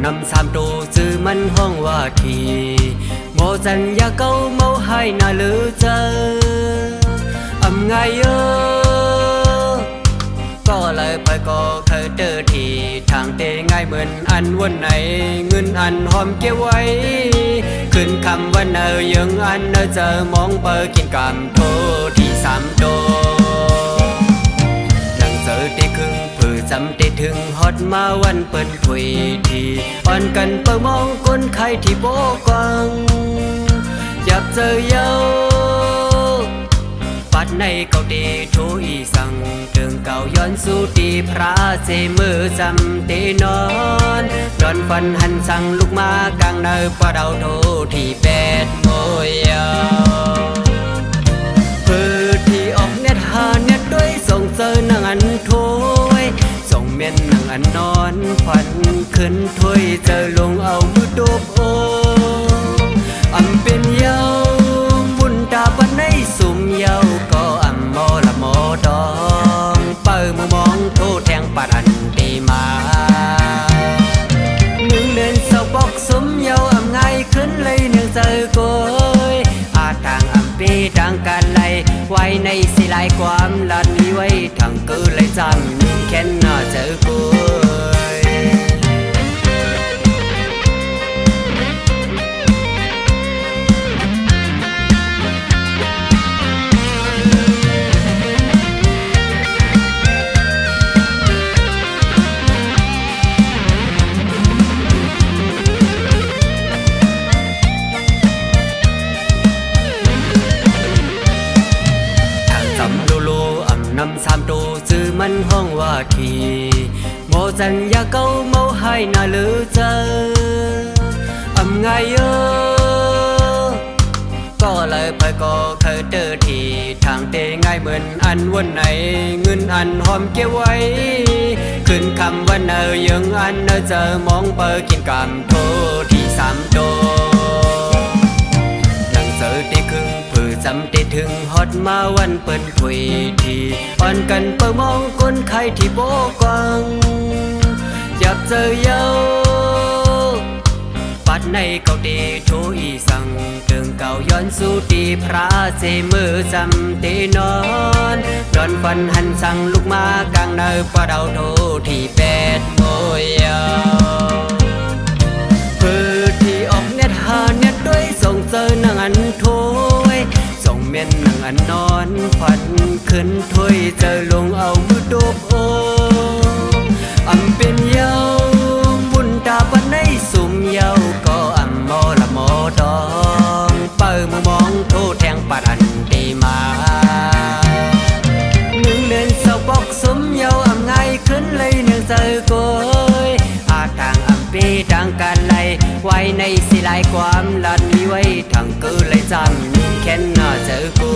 นำ3ตูชื่อมันห้องว่าทีโมจันยาเก้าเมาให้น่าลือเจอไงก็เลยไปก็เคยเจอที่ทางเตง่ายเหมือนอันวันไหนเงินอันหอมเก็บไว้ขึ้นคำวันเนอยังอันเนอเจอมองเปิดกินกำโทที่3โตดังเจอตีครึ่งผือจำตีถึงฮอดมาวันเปิดถุยที่อ่อนกันเปิดมองคนใครที่โบกวังอยากเจอเยาปัดในเกาดีทุยสั่งเดิงเก่าย้อนสู่ตีพระเจมือจำตีนอนดอนฟันหันสั่งลูกมากลางเนอปะเดาโทที่8โมยพือที่ออกเน็ตหาเน็ตด้วยส่งเจอนังอันถ้วยส่งเมียนนังอันนอนฟันขึ้นถ้วยเจอลงเอามือดบโออำเป็นเยาบุญตาปันในสุ่มเยาก็อำมอละมอดองเปิดมุมองโทษแทงปัดอันตีมามึงเดินเสาบอกสมเยาอำง่ายขึ้นเลยเนื่องเจอโกยอาทางอำปีทางการไล่ไว้ในสิลายความลันนี้ไว้ทางกือเลยจำแค่น่าเจอโกยนำ3ตูชื่อมันห้องว่าทีโมจันยาเก้าเมาให้น่าลือเจอไงก็เลยไปก็เคยเจอที่ทางเตง่ายเหมือนอันวันไหนเงินอันหอมเก็บไว้ขึ้นคำวันเนอยังอันเนอเจอมองเปิดกินกำโทที่3โตดังเจอตีครึ่งจำได้ถึงฮอดมาวันเปิดถุยที่อ่อนกันเปิดมองคนใครที่โบกวังอยากเจอเยาปัดในเกาดีทุยสั่งเดิงเก่าย้อนสู่ตีพระเจมือจำตีนอนดอนฟันหันสั่งลูกมากลางเนอปะเดาโทที่8โมยพือที่ออกเน็ตหาเน็ตด้วยส่งเจอนังอันถ้วยส่งเมียนนังอันนอนฟันขึ้นถ้วยเจอลงเอามือดบโออำเป็นเยาบุญตาปันในสุ่มเยาก็อำมอละมอดองเปิดมุมองโทษแทงปัดอันตีมามึงเดินเสาบอกสมเยาอำง่ายขึ้นเลยเนื่องเจอโกยอาทางอำปีทางการไล่ไว้ในสิลายความลันนี้ไว้ทางกือเลยจำแค่น่าเจอกู